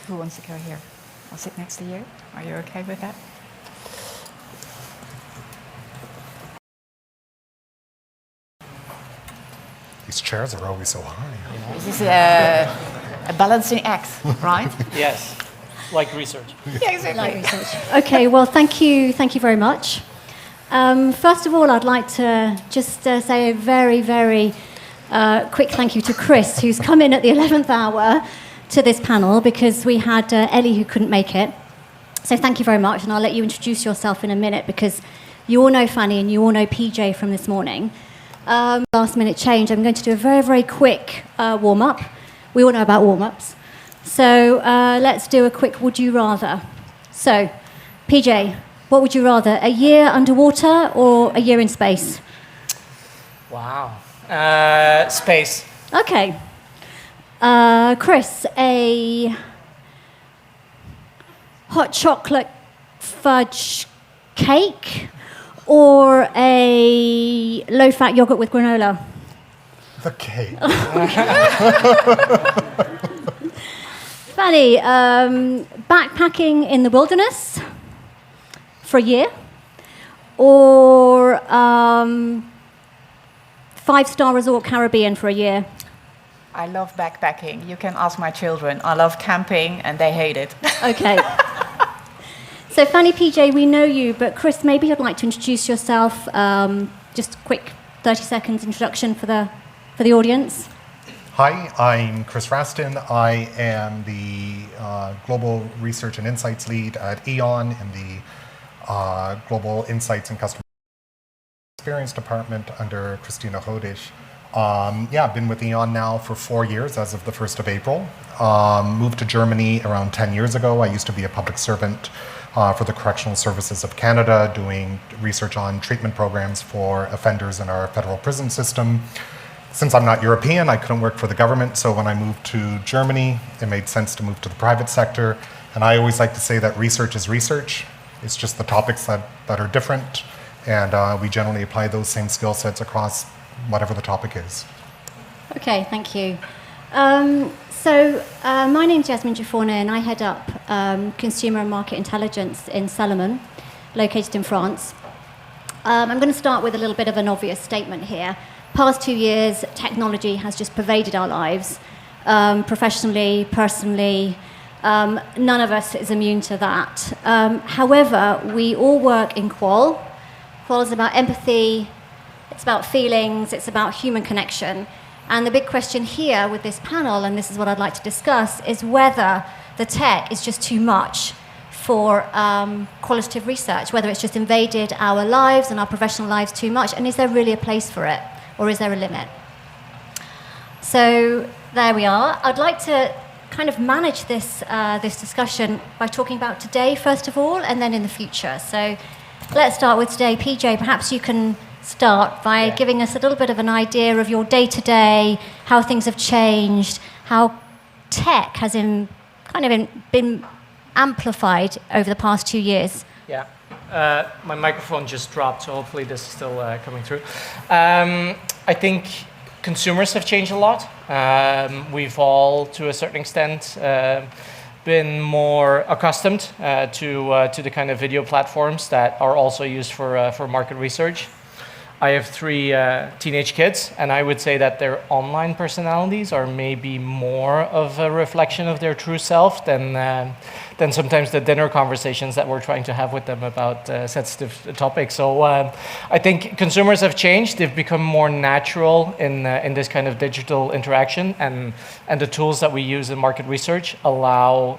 Who wants to go here? I'll sit next to you. Are you okay with that? These chairs are always so high. This is a balancing act, right? Yes, like research. Yeah, exactly. Like research. Okay, well, thank you very much. First of all, I'd like to just say a very, very quick thank you to Chris, who's come in at the 11th hour to this panel, because we had Ellie who couldn't make it. So thank you very much, and I'll let you introduce yourself in a minute, because you all know Fanny and you all know PJ from this morning. Last minute change. I'm going to do a very, very quick warm-up. We all know about warm-ups. So let's do a quick would you rather. So, PJ, what would you rather? A year underwater or a year in space? Wow. Space. Okay. Chris, a hot chocolate fudge cake or a low-fat yogurt with granola? The cake. Fanny, backpacking in the wilderness for a year, or 5-star resort Caribbean for a year? I love backpacking. You can ask my children. I love camping, and they hate it. Okay. So Fanny, PJ, we know you, but Chris, maybe you'd like to introduce yourself. Just a quick 30 seconds introduction for the audience. Hi, I'm Chris Raston. I am the Global Research and Insights Lead at E.ON in the Global Insights and Customer Experience Department under Christina Hodish. I've been with E.ON now for 4 years as of the 1st of April. Moved to Germany around 10 years ago. I used to be a public servant for the Correctional Services of Canada, doing research on treatment programs for offenders in our federal prison system. Since I'm not European, I couldn't work for the government, so when I moved to Germany, it made sense to move to the private sector. And I always like to say that research is research. It's just the topics that are different, and we generally apply those same skill sets across whatever the topic is. Okay, thank you. My name's Jasmine Jafforna, and I head up Consumer and Market Intelligence in Salomon, located in France. I'm going to start with a little bit of an obvious statement here. Past 2 years, technology has just pervaded our lives, professionally, personally. None of us is immune to that. However, we all work in Qual. Qual is about empathy, it's about feelings, it's about human connection. And the big question here with this panel, and this is what I'd like to discuss, is whether the tech is just too much for qualitative research, whether it's just invaded our lives and our professional lives too much, and is there really a place for it, or is there a limit? So there we are. I'd like to kind of manage this discussion by talking about today, first of all, and then in the future. So let's start with today. PJ, perhaps you can start by giving us a little bit of an idea of your day-to-day, how things have changed, how tech has been amplified over the past 2 years. Yeah. My microphone just dropped, so hopefully this is still coming through. I think consumers have changed a lot. We've all, to a certain extent, been more accustomed to the kind of video platforms that are also used for market research. I have 3 teenage kids, and I would say that their online personalities are maybe more of a reflection of their true self than sometimes the dinner conversations that we're trying to have with them about sensitive topics. So I think consumers have changed. They've become more natural in this kind of digital interaction, and the tools that we use in market research allow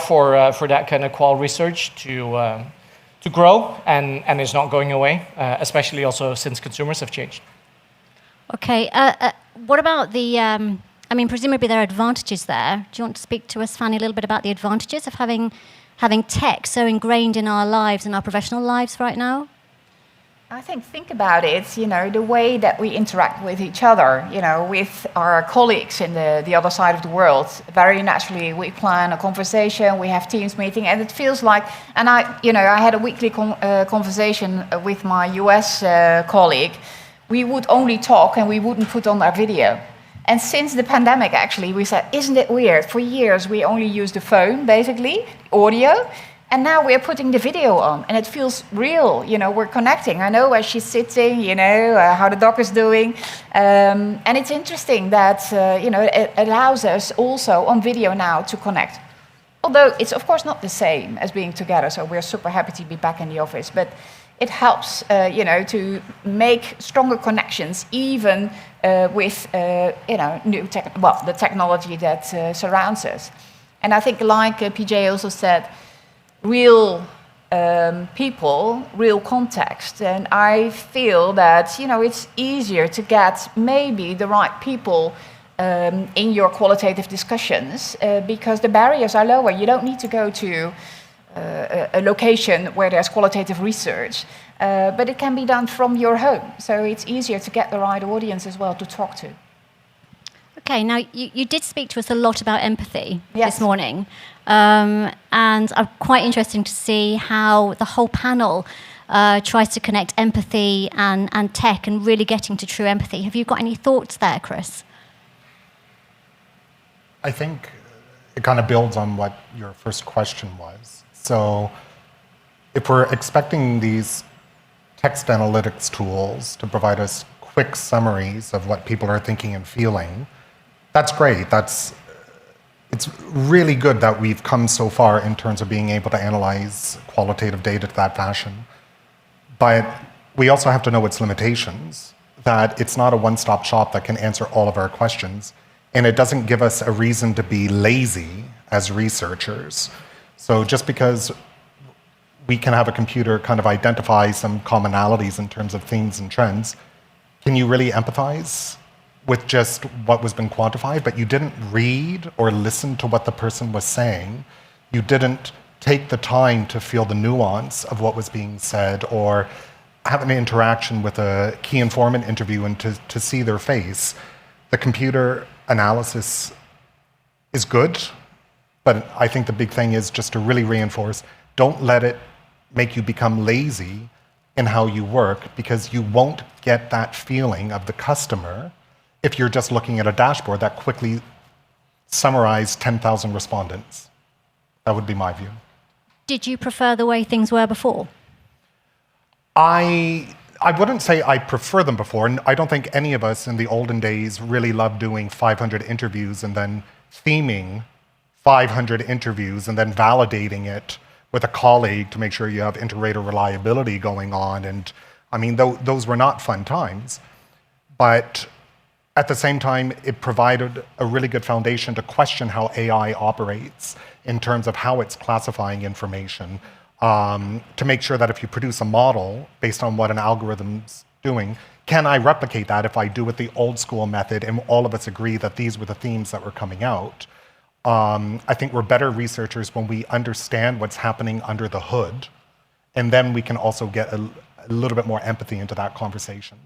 for that kind of qual research to grow and is not going away, especially also since consumers have changed. Okay, what about presumably there are advantages there. Do you want to speak to us, Fanny, a little bit about the advantages of having tech so ingrained in our lives, in our professional lives right now? I think about it, the way that we interact with each other, with our colleagues in the other side of the world. Very naturally, we plan a conversation, we have Teams meeting, and it feels like, and I had a weekly conversation with my US colleague. We would only talk and we wouldn't put on our video. And since the pandemic, actually, we said, isn't it weird? For years, we only used the phone, basically, audio. And now we're putting the video on, and it feels real. We're connecting. I know where she's sitting, how the dog is doing. And it's interesting that, it allows us also on video now to connect. Although it's, of course, not the same as being together, so we're super happy to be back in the office. But it helps, to make stronger connections, even with, the technology that surrounds us. And I think, like PJ also said, real people, real context. And I feel that, it's easier to get maybe the right people in your qualitative discussions because the barriers are lower. You don't need to go to a location where there's qualitative research, but it can be done from your home. So it's easier to get the right audience as well to talk to. Okay, now you did speak to us a lot about empathy Yes. this morning, and I'm quite interested to see how the whole panel tries to connect empathy and tech and really getting to true empathy. Have you got any thoughts there, Chris? I think it kind of builds on what your first question was. So if we're expecting these text analytics tools to provide us quick summaries of what people are thinking and feeling, that's great. It's really good that we've come so far in terms of being able to analyze qualitative data to that fashion. But we also have to know its limitations, that it's not a one-stop shop that can answer all of our questions, and it doesn't give us a reason to be lazy as researchers. So just because we can have a computer kind of identify some commonalities in terms of themes and trends, can you really empathize with just what was been quantified, but you didn't read or listen to what the person was saying? You didn't take the time to feel the nuance of what was being said or have an interaction with a key informant interview and to see their face. The computer analysis is good, but I think the big thing is just to really reinforce, don't let it make you become lazy in how you work, because you won't get that feeling of the customer if you're just looking at a dashboard that quickly summarized 10,000 respondents. That would be my view. Did you prefer the way things were before? I wouldn't say I prefer them before, and I don't think any of us in the olden days really loved doing 500 interviews and then theming 500 interviews and then validating it with a colleague to make sure you have inter-rater reliability going on. And I mean, those were not fun times. But at the same time, it provided a really good foundation to question how AI operates in terms of how it's classifying information, to make sure that if you produce a model based on what an algorithm's doing, can I replicate that if I do it the old school method and all of us agree that these were the themes that were coming out? I think we're better researchers when we understand what's happening under the hood, and then we can also get a little bit more empathy into that conversation.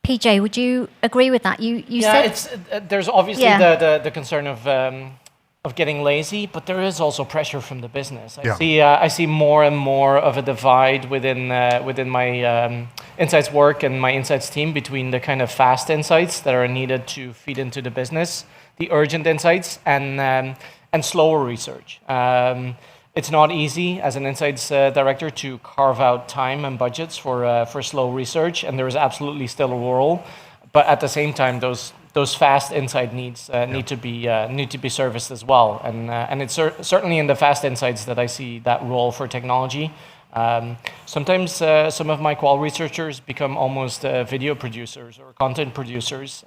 PJ, would you agree with that? You said there's obviously the concern of getting lazy, but there is also pressure from the business. I see more and more of a divide within my insights work and my insights team between the kind of fast insights that are needed to feed into the business, the urgent insights, and slower research. It's not easy as an insights director to carve out time and budgets for slow research, and there is absolutely still a role. But at the same time, those fast insight needs need to be serviced as well. And it's certainly in the fast insights that I see that role for technology. Sometimes some of my qual researchers become almost video producers or content producers.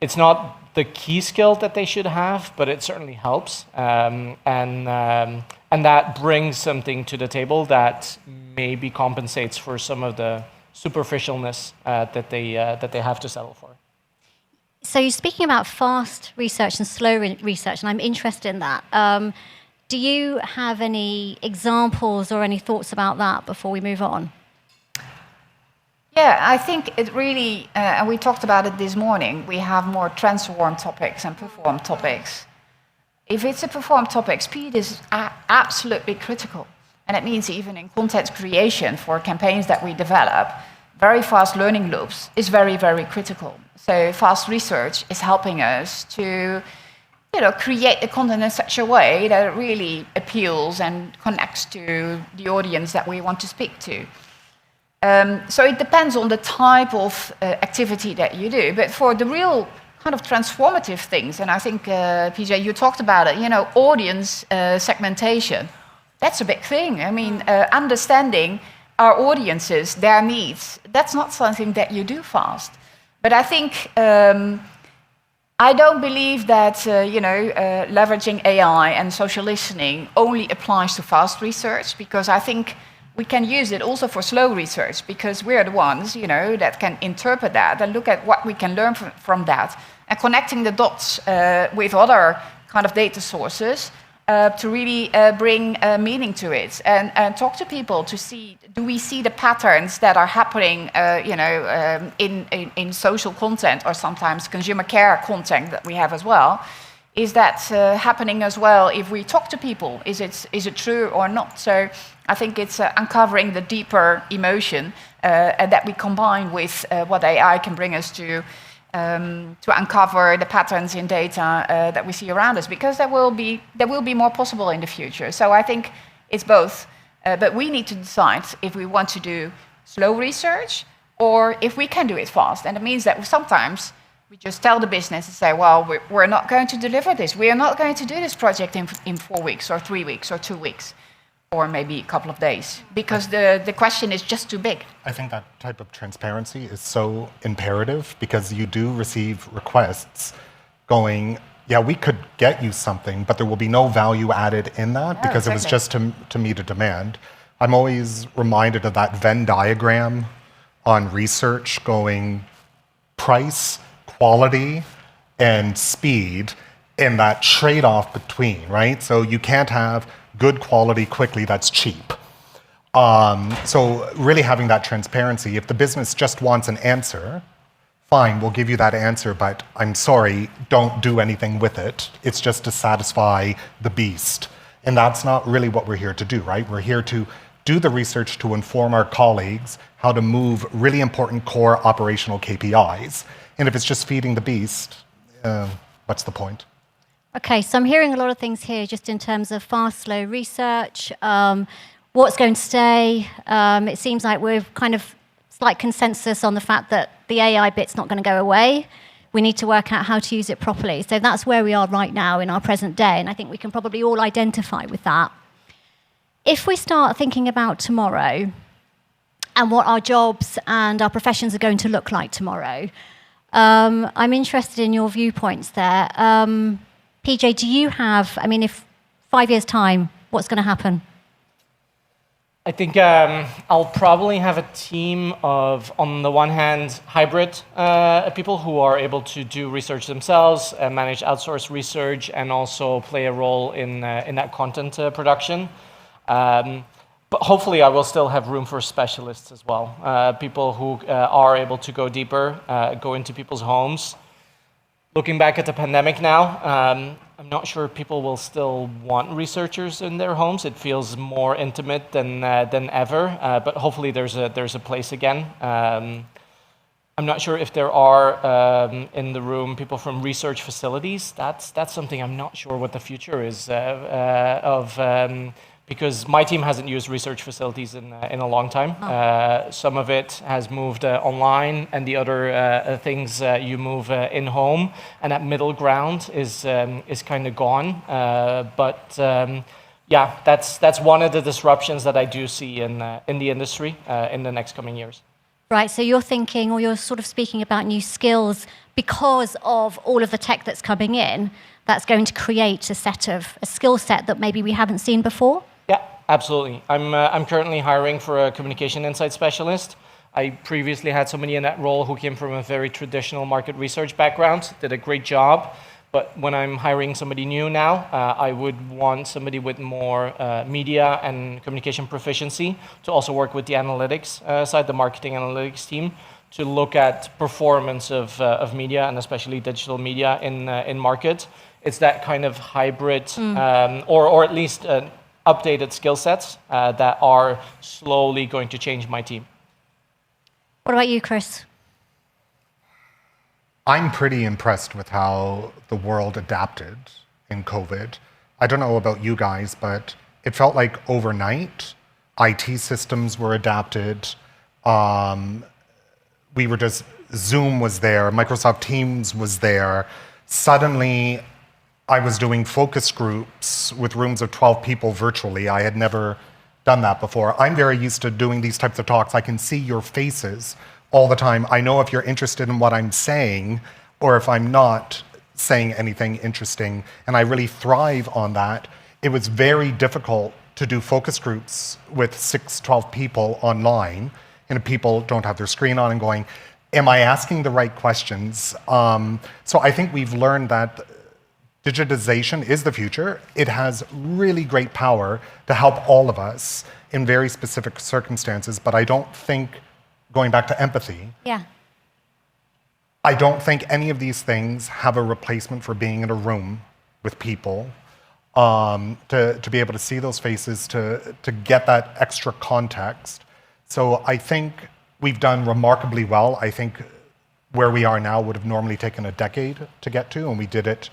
It's not the key skill that they should have, but it certainly helps, and that brings something to the table that maybe compensates for some of the superficialness that they have to settle for. So you're speaking about fast research and slow research, and I'm interested in that. Do you have any examples or any thoughts about that before we move on? Yeah, I think it really, and we talked about it this morning, we have more transform topics and perform topics. If it's a perform topic, speed is absolutely critical. And it means even in content creation for campaigns that we develop, very fast learning loops is very, very critical. So fast research is helping us to create the content in such a way that it really appeals and connects to the audience that we want to speak to. So it depends on the type of activity that you do. But for the real kind of transformative things, and I think, PJ, you talked about it, audience segmentation, that's a big thing. I mean, understanding our audiences, their needs, that's not something that you do fast. But I think I don't believe that leveraging AI and social listening only applies to fast research, because I think we can use it also for slow research, because we're the ones that can interpret that and look at what we can learn from that, and connecting the dots with other kind of data sources to really bring meaning to it, and talk to people to see, do we see the patterns that are happening in social content, or sometimes consumer care content that we have as well. Is that happening as well if we talk to people? Is it true or not? So I think it's uncovering the deeper emotion and that we combine with what AI can bring us to uncover the patterns in data that we see around us, because there will be more possible in the future. So I think it's both, but we need to decide if we want to do slow research or if we can do it fast. And it means that sometimes we just tell the business and say, well, we're not going to deliver this. We are not going to do this project in 4 weeks or 3 weeks or 2 weeks, or maybe a couple of days, because the question is just too big. I think that type of transparency is so imperative, because you do receive requests going, yeah, we could get you something, but there will be no value added in that because it was just to meet a demand. I'm always reminded of that Venn diagram on research going price, quality, and speed, and that trade-off between, right? So you can't have good quality quickly that's cheap. So really having that transparency, if the business just wants an answer, fine, we'll give you that answer, but I'm sorry, don't do anything with it. It's just to satisfy the beast. And that's not really what we're here to do, right? We're here to do the research to inform our colleagues how to move really important core operational KPIs. And if it's just feeding the beast, what's the point? Okay, so I'm hearing a lot of things here just in terms of fast, slow research, what's going to stay. It seems like we're kind of slight consensus on the fact that the AI bit's not going to go away. We need to work out how to use it properly. So that's where we are right now in our present day, and I think we can probably all identify with that. If we start thinking about tomorrow and what our jobs and our professions are going to look like tomorrow, I'm interested in your viewpoints there. PJ, do you have, if 5 years' time, what's going to happen? I think I'll probably have a team of, on the one hand, hybrid people who are able to do research themselves, manage outsourced research, and also play a role in that content production. But hopefully I will still have room for specialists as well, people who are able to go deeper, go into people's homes. Looking back at the pandemic now, I'm not sure people will still want researchers in their homes. It feels more intimate than ever, but hopefully there's a place again. I'm not sure if there are in the room people from research facilities. That's something I'm not sure what the future is because my team hasn't used research facilities in a long time. Some of it has moved online, and the other things you move in home, and that middle ground is kind of gone. Yeah, that's one of the disruptions that I do see in the industry in the next coming years. Right, so you're thinking, or you're sort of speaking about new skills because of all of the tech that's coming in, that's going to create a skill set that maybe we haven't seen before? Yeah, absolutely. I'm currently hiring for a communication insight specialist. I previously had somebody in that role who came from a very traditional market research background, did a great job. But when I'm hiring somebody new now, I would want somebody with more media and communication proficiency to also work with the analytics side, the marketing analytics team, to look at performance of media and especially digital media in market. It's that kind of hybrid, or at least updated skill sets that are slowly going to change my team. What about you, Chris? I'm pretty impressed with how the world adapted in COVID. I don't know about you guys, but it felt like overnight, IT systems were adapted. We were just, Zoom was there, Microsoft Teams was there. Suddenly, I was doing focus groups with rooms of 12 people virtually. I had never done that before. I'm very used to doing these types of talks. I can see your faces all the time. I know if you're interested in what I'm saying or if I'm not saying anything interesting, and I really thrive on that. It was very difficult to do focus groups with 6, 12 people online, and people don't have their screen on and going, am I asking the right questions? So I think we've learned that digitization is the future. It has really great power to help all of us in very specific circumstances, but I don't think, going back to empathy, Yeah. I don't think any of these things have a replacement for being in a room with people, to be able to see those faces, to get that extra context. So I think we've done remarkably well. I think where we are now would have normally taken a decade to get to, and we did it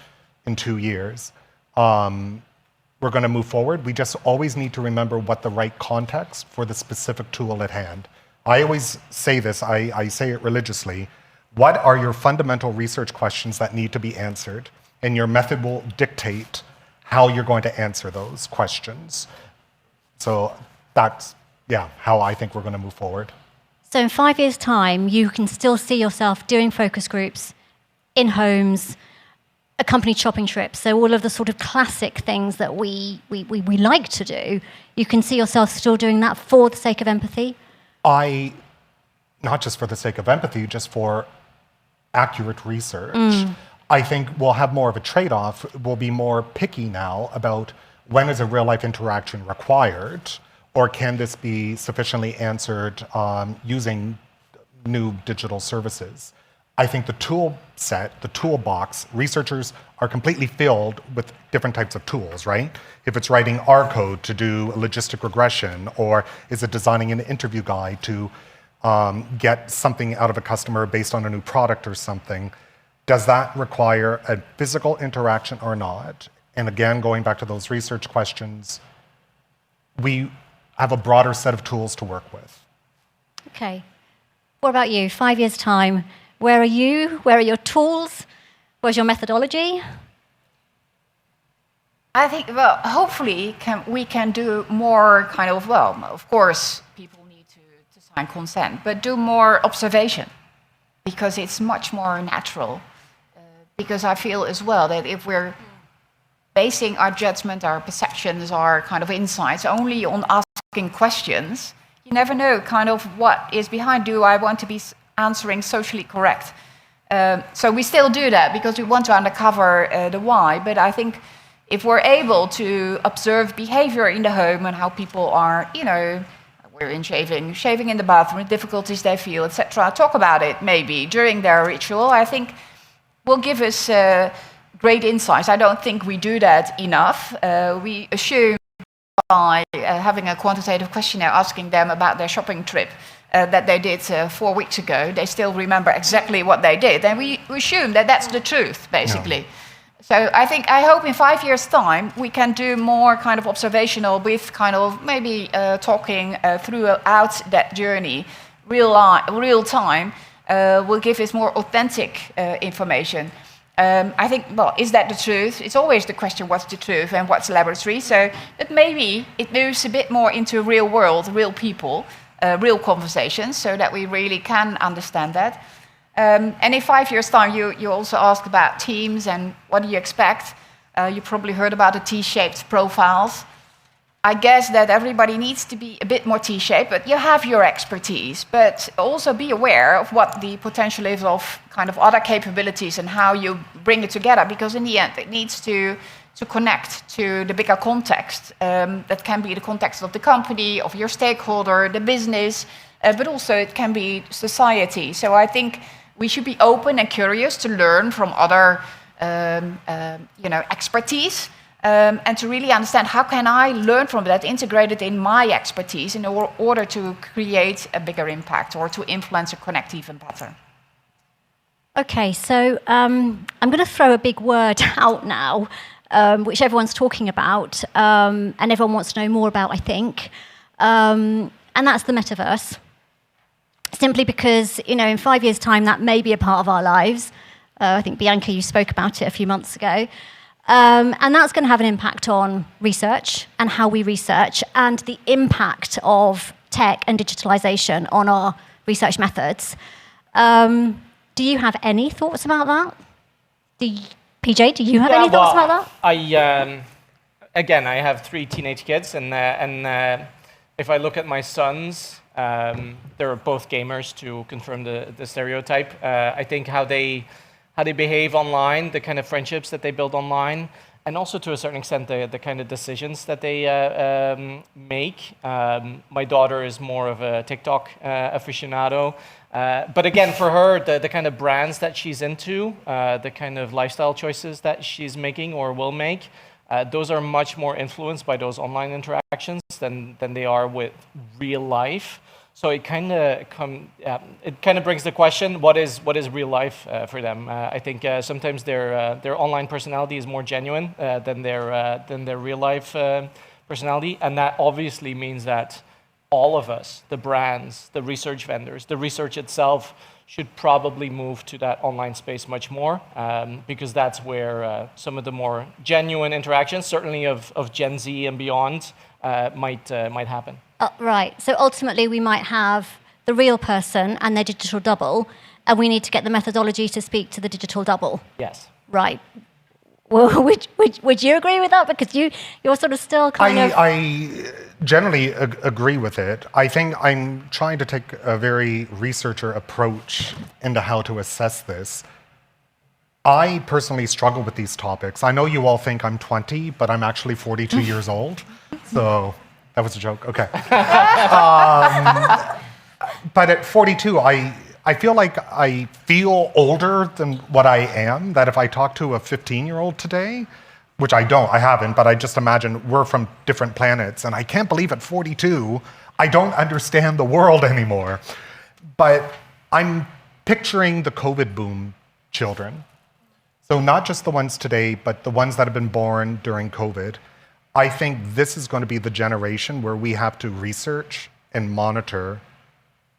in 2 years. We're going to move forward. We just always need to remember what the right context for the specific tool at hand. I always say this, I say it religiously. What are your fundamental research questions that need to be answered? And your method will dictate how you're going to answer those questions. So that's, how I think we're going to move forward. So in 5 years' time, you can still see yourself doing focus groups in homes, accompanied shopping trips. So all of the sort of classic things that we like to do, you can see yourself still doing that for the sake of empathy? Not just for the sake of empathy, just for accurate research. I think we'll have more of a trade-off. We'll be more picky now about when is a real-life interaction required, or can this be sufficiently answered using new digital services. I think the tool set, the toolbox, researchers are completely filled with different types of tools, right? If it's writing R code to do logistic regression, or is it designing an interview guide to get something out of a customer based on a new product or something, does that require a physical interaction or not? And again, going back to those research questions, we have a broader set of tools to work with. Okay. What about you? 5 years' time, where are you? Where are your tools? Where's your methodology? I think, well, hopefully we can do more kind of, well, of course, people need to sign consent, but do more observation, because it's much more natural. Because I feel as well that if we're basing our judgment, our perceptions, our kind of insights only on asking questions, you never know kind of what is behind. Do I want to be answering socially correct? So we still do that because we want to uncover the why, but I think if we're able to observe behavior in the home and how people are, we're in shaving in the bathroom, difficulties they feel, etc., talk about it maybe during their ritual, I think will give us great insights. I don't think we do that enough. We assume by having a quantitative questionnaire asking them about their shopping trip that they did 4 weeks ago, they still remember exactly what they did. And we assume that that's the truth, basically. No. So I hope in 5 years' time we can do more kind of observational with kind of maybe talking throughout that journey, real time, will give us more authentic information. I think, well, is that the truth? It's always the question, what's the truth and what's laboratory? So that maybe it moves a bit more into real world, real people, real conversations, so that we really can understand that. And in 5 years' time, you also asked about teams and what do you expect? You probably heard about the T-shaped profiles. I guess that everybody needs to be a bit more T-shaped, but you have your expertise. But also be aware of what the potential is of kind of other capabilities and how you bring it together, because in the end it needs to connect to the bigger context. That can be the context of the company, of your stakeholder, the business, but also it can be society. So I think we should be open and curious to learn from other expertise. and to really understand how can I learn from that, integrate it in my expertise in order to create a bigger impact or to influence or connect even better. Okay, so I'm going to throw a big word out now, which everyone's talking about, and everyone wants to know more about, I think, and that's the metaverse. Simply because, in 5 years' time, that may be a part of our lives. I think, Bianca, you spoke about it a few months ago. And that's going to have an impact on research and how we research and the impact of tech and digitalization on our research methods. Do you have any thoughts about that? PJ, do you have any thoughts about that? Again, I have 3 teenage kids, and if I look at my sons, they're both gamers, to confirm the stereotype. I think how they behave online, the kind of friendships that they build online, and also to a certain extent the kind of decisions that they make. My daughter is more of a TikTok aficionado. But again, for her, the kind of brands that she's into, the kind of lifestyle choices that she's making or will make, those are much more influenced by those online interactions than they are with real life. So it kind of brings the question: what is real life for them? I think sometimes their online personality is more genuine than their real life personality, and that obviously means that all of us, the brands, the research vendors, the research itself, should probably move to that online space much more, because that's where some of the more genuine interactions, certainly of Gen Z and beyond, might happen. Right. So ultimately, we might have the real person and their digital double, and we need to get the methodology to speak to the digital double. Yes. Right. Well, would you agree with that? Because you're sort of still kind of... I generally agree with it. I think I'm trying to take a very researcher approach into how to assess this. I personally struggle with these topics. I know you all think I'm 20, but I'm actually 42 years old. So that was a joke. Okay. But at 42, I feel like I feel older than what I am, that if I talk to a 15-year-old today, which I don't, I haven't, but I just imagine we're from different planets, and I can't believe at 42, I don't understand the world anymore. But I'm picturing the COVID boom children. So not just the ones today, but the ones that have been born during COVID. I think this is going to be the generation where we have to research and monitor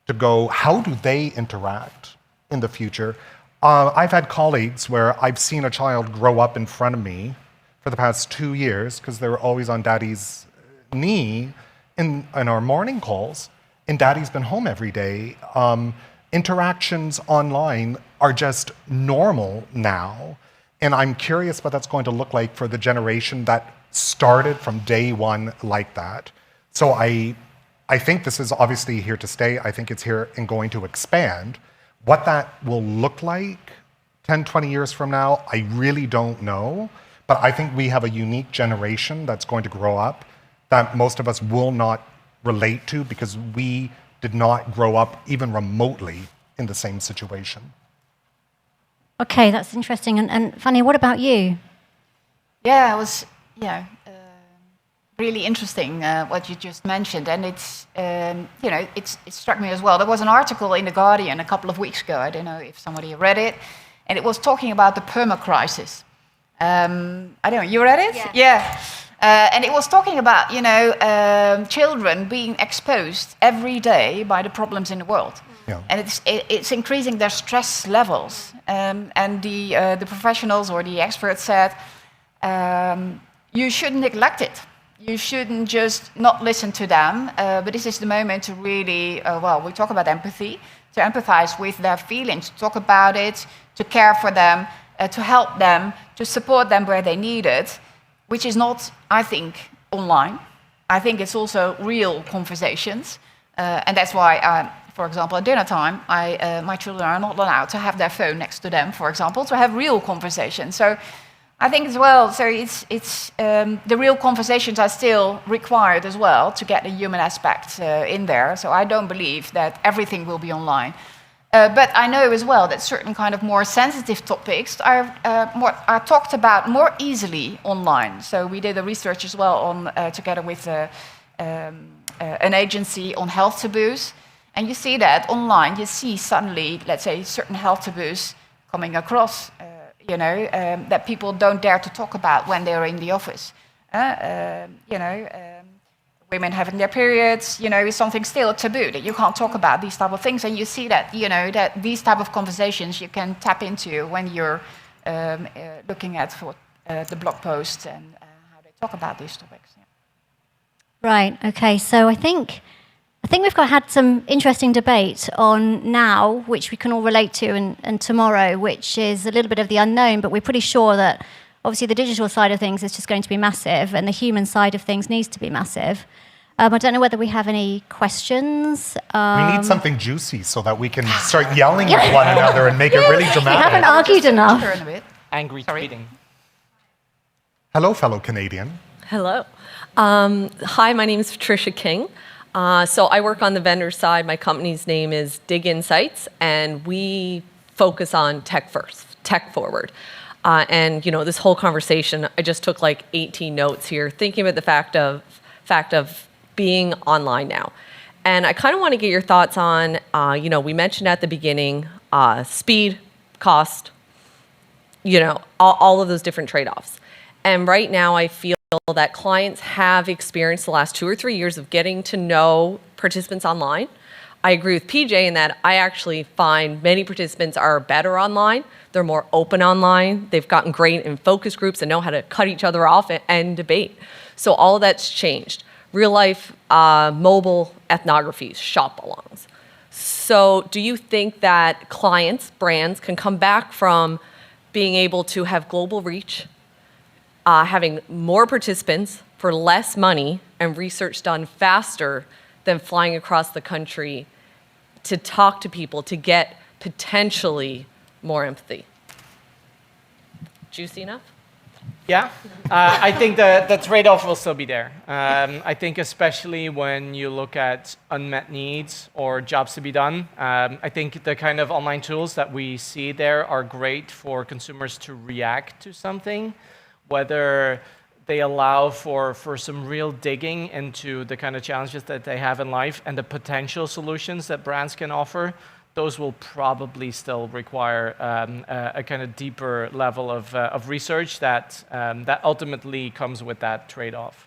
to go, how do they interact in the future? I've had colleagues where I've seen a child grow up in front of me for the past 2 years because they were always on daddy's knee in our morning calls, and daddy's been home every day. Interactions online are just normal now, and I'm curious what that's going to look like for the generation that started from day one like that. So I think this is obviously here to stay. I think it's here and going to expand. What that will look like 10, 20 years from now, I really don't know. But I think we have a unique generation that's going to grow up that most of us will not relate to because we did not grow up even remotely in the same situation. Okay, that's interesting. And Fanny, what about you? Yeah, it was really interesting what you just mentioned, and it's it struck me as well. There was an article in The Guardian a couple of weeks ago. I don't know if somebody read it, and it was talking about the perma-crisis. I don't know, you read it? Yeah. And it was talking about children being exposed every day by the problems in the world. Yeah. And it's increasing their stress levels. And the professionals or the experts said, you shouldn't neglect it. You shouldn't just not listen to them, but this is the moment to really, we talk about empathy, to empathize with their feelings, to talk about it, to care for them, to help them, to support them where they need it, which is not, I think, online. I think it's also real conversations. And that's why, for example, at dinner time, my children are not allowed to have their phone next to them, for example, to have real conversations. So I think as well, so it's the real conversations are still required as well to get the human aspect in there. So I don't believe that everything will be online. But I know as well that certain kind of more sensitive topics are talked about more easily online. So we did a research as well on together with an agency on health taboos. And you see that online, you see suddenly, let's say, certain health taboos coming across, that people don't dare to talk about when they're in the office. Women having their periods, is something still taboo, that you can't talk about these type of things. And you see that, that these type of conversations you can tap into when you're looking at the blog posts and how they talk about these topics. Yeah. Right, okay, so I think we've had some interesting debate on now, which we can all relate to, and tomorrow, which is a little bit of the unknown, but we're pretty sure that obviously the digital side of things is just going to be massive, and the human side of things needs to be massive. I don't know whether we have any questions. We need something juicy so that we can start yelling at one another and make it really dramatic. We haven't argued enough. Angry tweeting. Hello, fellow Canadian. Hello. Hi, my name is Patricia King. So I work on the vendor side. My company's name is Dig Insights, and we focus on tech first, tech forward. And this whole conversation, I just took like 18 notes here, thinking about the fact of being online now. And I kind of want to get your thoughts on, we mentioned at the beginning, speed, cost, all of those different trade-offs. And right now I feel that clients have experienced the last 2 or 3 years of getting to know participants online. I agree with PJ in that I actually find many participants are better online. They're more open online. They've gotten great in focus groups and know how to cut each other off and debate. So all of that's changed. Real life, mobile ethnographies, shop alongs. So do you think that clients, brands, can come back from being able to have global reach, having more participants for less money and research done faster than flying across the country to talk to people to get potentially more empathy? Juicy enough? Yeah, I think the trade-off will still be there. I think especially when you look at unmet needs or jobs to be done, I think the kind of online tools that we see there are great for consumers to react to something, whether they allow for some real digging into the kind of challenges that they have in life and the potential solutions that brands can offer. Those will probably still require a kind of deeper level of research that ultimately comes with that trade-off.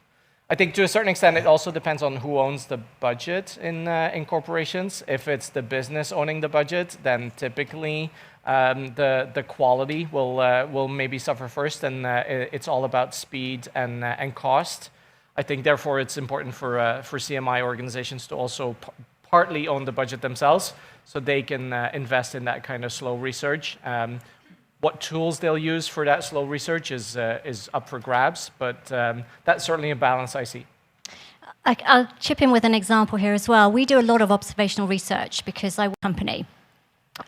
I think to a certain extent it also depends on who owns the budget in corporations. If it's the business owning the budget, then typically the quality will maybe suffer first, and it's all about speed and cost. I think therefore it's important for CMI organizations to also partly own the budget themselves, so they can invest in that kind of slow research. What tools they'll use for that slow research is up for grabs, but that's certainly a balance I see. I'll chip in with an example here as well. We do a lot of observational research because I work in a company.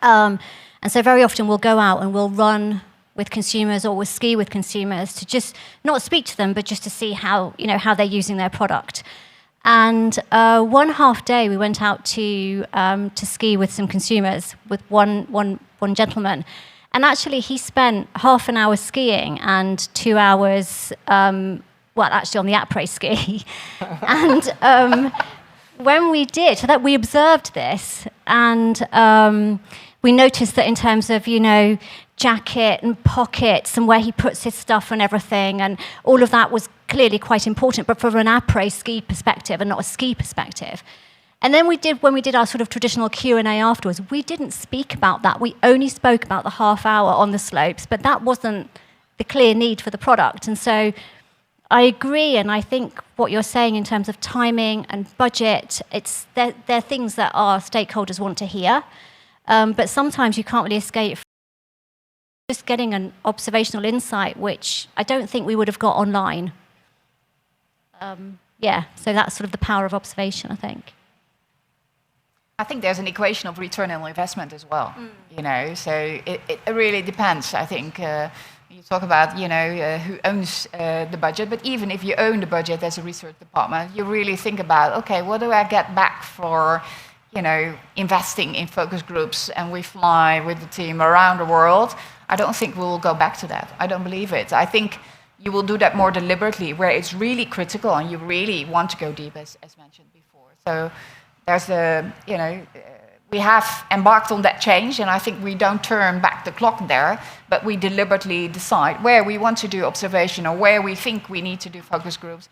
And so very often we'll go out and we'll run with consumers or we'll ski with consumers to just not speak to them, but just to see how they're using their product. And one half day we went out to ski with some consumers with one gentleman. And actually he spent half an hour skiing and 2 hours, actually on the après ski. And when we did, so that we observed this, and we noticed that in terms of, jacket and pockets and where he puts his stuff and everything, and all of that was clearly quite important, but from an après ski perspective and not a ski perspective. And then when we did our sort of traditional Q&A afterwards, we didn't speak about that. We only spoke about the half hour on the slopes, but that wasn't the clear need for the product. And so I agree, and I think what you're saying in terms of timing and budget, they're things that our stakeholders want to hear. But sometimes you can't really escape from just getting an observational insight, which I don't think we would have got online. So that's sort of the power of observation, I think. I think there's an equation of return on investment as well. So it really depends. I think you talk about who owns the budget, but even if you own the budget as a research department, you really think about, okay, what do I get back for investing in focus groups and we fly with the team around the world, I don't think we will go back to that. I don't believe it. I think you will do that more deliberately where it's really critical and you really want to go deep, as mentioned before. So there's we have embarked on that change, and I think we don't turn back the clock there, but we deliberately decide where we want to do observation or where we think we need to do focus groups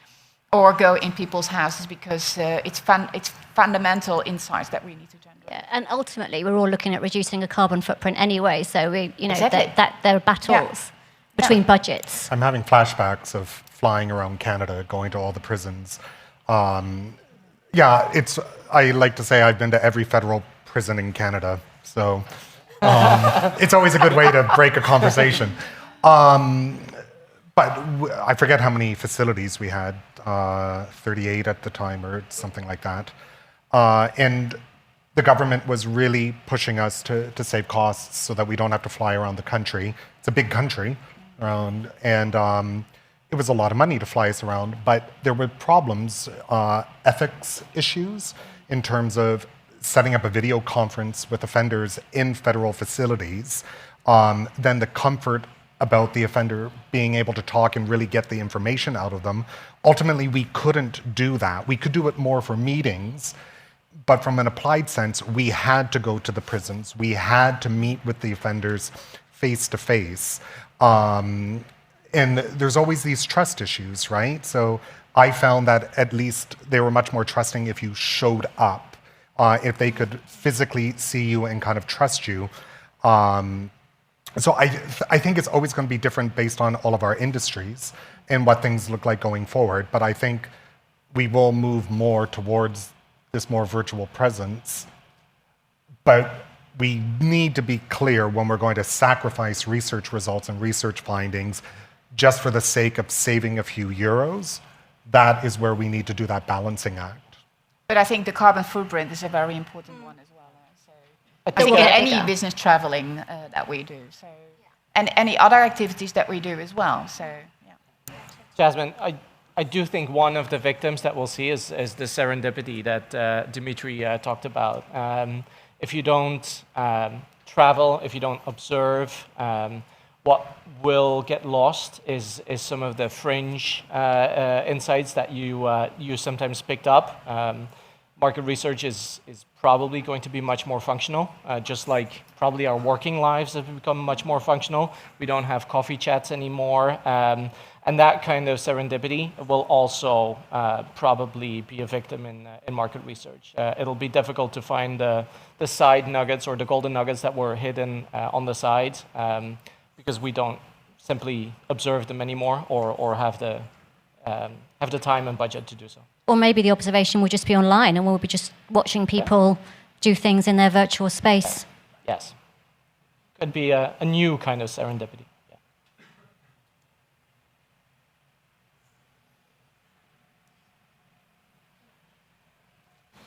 or go in people's houses because it's fundamental insights that we need to generate. Yeah, and ultimately, we're all looking at reducing a carbon footprint anyway, so Exactly. that there are battles between budgets. I'm having flashbacks of flying around Canada, going to all the prisons. I like to say I've been to every federal prison in Canada, so it's always a good way to break a conversation. But I forget how many facilities we had, 38 at the time or something like that. And the government was really pushing us to save costs so that we don't have to fly around the country. It's a big country, and it was a lot of money to fly us around, but there were problems, ethics issues in terms of setting up a video conference with offenders in federal facilities, then the comfort about the offender being able to talk and really get the information out of them. Ultimately, we couldn't do that. We could do it more for meetings, but from an applied sense, we had to go to the prisons. We had to meet with the offenders face to face. And there's always these trust issues, right? So I found that at least they were much more trusting if you showed up, if they could physically see you and kind of trust you. So I think it's always going to be different based on all of our industries and what things look like going forward. But I think we will move more towards this more virtual presence. But we need to be clear when we're going to sacrifice research results and research findings just for the sake of saving a few euros. That is where we need to do that balancing act. But I think the carbon footprint is a very important one as well. So I think will in get any bigger. business traveling that we do, so and any other activities that we do as well. So yeah. Jasmine, I do think one of the victims that we'll see is the serendipity that Dimitri talked about. If you don't travel, if you don't observe, what will get lost is some of the fringe insights that you sometimes picked up. Market research is probably going to be much more functional, just like probably our working lives have become much more functional. We don't have coffee chats anymore. And that kind of serendipity will also probably be a victim in market research. It'll be difficult to find the side nuggets or the golden nuggets that were hidden on the side because we don't simply observe them anymore or have the time and budget to do so. Or maybe the observation will just be online and we'll be just watching people do things in their virtual space. Yes. Could be a new kind of serendipity. Yeah.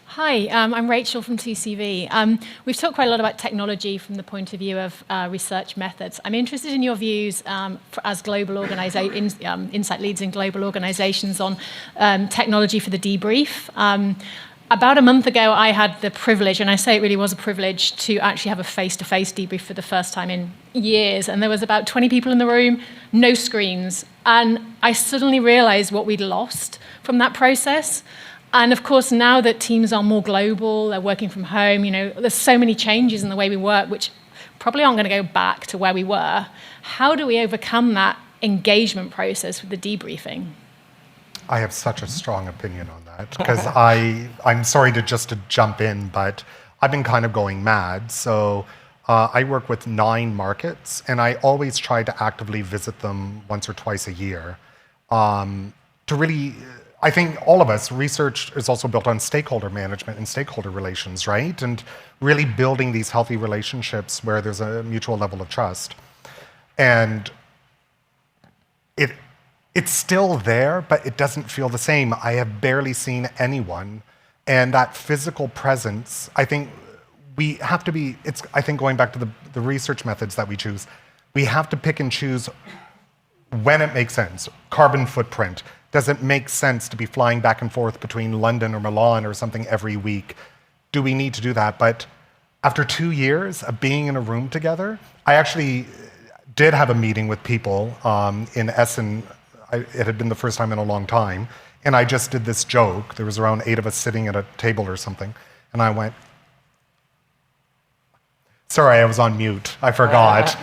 Hi, I'm Rachel from TCV. We've talked quite a lot about technology from the point of view of research methods. I'm interested in your views as global insight leads in global organizations on technology for the debrief. About a month ago, I had the privilege, and I say it really was a privilege, to actually have a face-to-face debrief for the first time in years. And there was about 20 people in the room, no screens. And I suddenly realized what we'd lost from that process. And of course, now that teams are more global, they're working from home, there's so many changes in the way we work, which probably aren't going to go back to where we were. How do we overcome that engagement process with the debriefing? I have such a strong opinion on that because I'm sorry to jump in, but I've been kind of going mad. So I work with 9 markets, and I always try to actively visit them once or twice a year to really. I think all of us, research is also built on stakeholder management and stakeholder relations, right? And really building these healthy relationships where there's a mutual level of trust. And it's still there, but it doesn't feel the same. I have barely seen anyone. And that physical presence, I think we have to be, I think going back to the research methods that we choose, we have to pick and choose when it makes sense. Carbon footprint. Does it make sense to be flying back and forth between London or Milan or something every week? do we need to do that? But after 2 years of being in a room together, I actually did have a meeting with people in Essen. It had been the first time in a long time. And I just did this joke. There was around 8 of us sitting at a table or something. And I went, sorry, I was on mute. I forgot.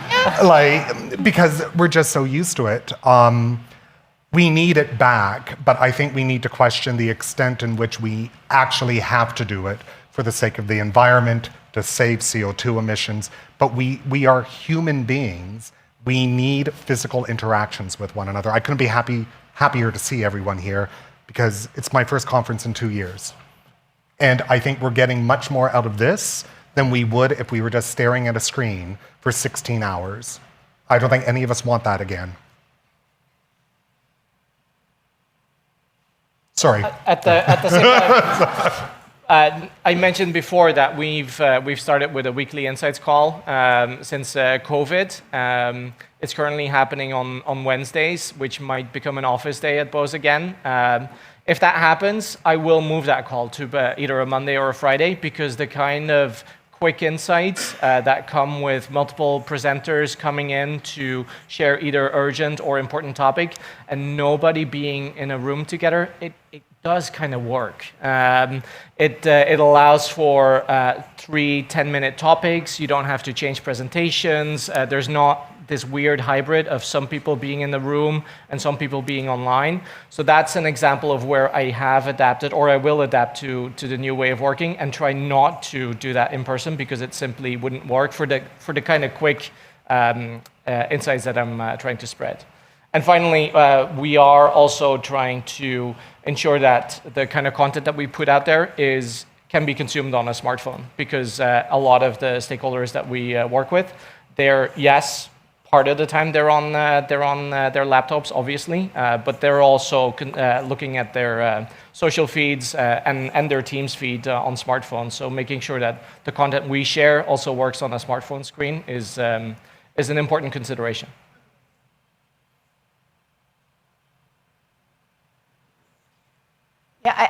Because we're just so used to it. We need it back, but I think we need to question the extent in which we actually have to do it for the sake of the environment, to save CO2 emissions. But we are human beings. We need physical interactions with one another. I couldn't be happier to see everyone here because it's my first conference in 2 years. And I think we're getting much more out of this than we would if we were just staring at a screen for 16 hours. I don't think any of us want that again. Sorry. At the same time, I mentioned before that we've started with a weekly insights call since COVID. It's currently happening on Wednesdays, which might become an office day at Bose again. If that happens, I will move that call to either a Monday or a Friday, because the kind of quick insights that come with multiple presenters coming in to share either urgent or important topic, and nobody being in a room together, it does kind of work. It allows for 3 10-minute topics. You don't have to change presentations. There's not this weird hybrid of some people being in the room and some people being online. So that's an example of where I have adapted, or I will adapt to the new way of working, and try not to do that in person, because it simply wouldn't work for the kind of quick insights that I'm trying to spread. And finally, we are also trying to ensure that the kind of content that we put out there can be consumed on a smartphone, because a lot of the stakeholders that we work with, part of the time they're on their laptops, obviously, but they're also looking at their social feeds and their Teams feed on smartphones. So making sure that the content we share also works on a smartphone screen is an important consideration. Yeah,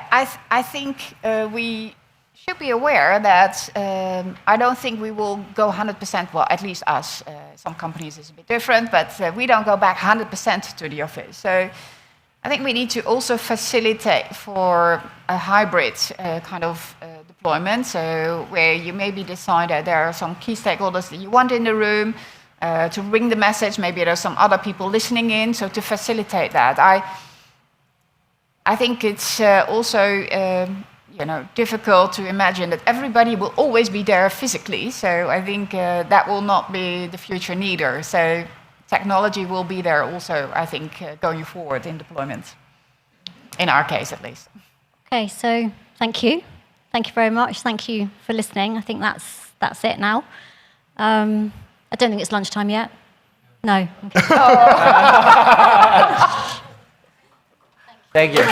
I think we should be aware that I don't think we will go 100%, well, at least us. Some companies is a bit different, but we don't go back 100% to the office. So I think we need to also facilitate for a hybrid kind of deployment, so where you maybe decide that there are some key stakeholders that you want in the room to bring the message. Maybe there are some other people listening in, so to facilitate that. I think it's also difficult to imagine that everybody will always be there physically. So I think that will not be the future neither. So technology will be there also, I think, going forward in deployment, in our case at least. Okay, so thank you. Thank you very much. Thank you for listening. I think that's it now. I don't think it's lunchtime yet. No. Okay. Thank you.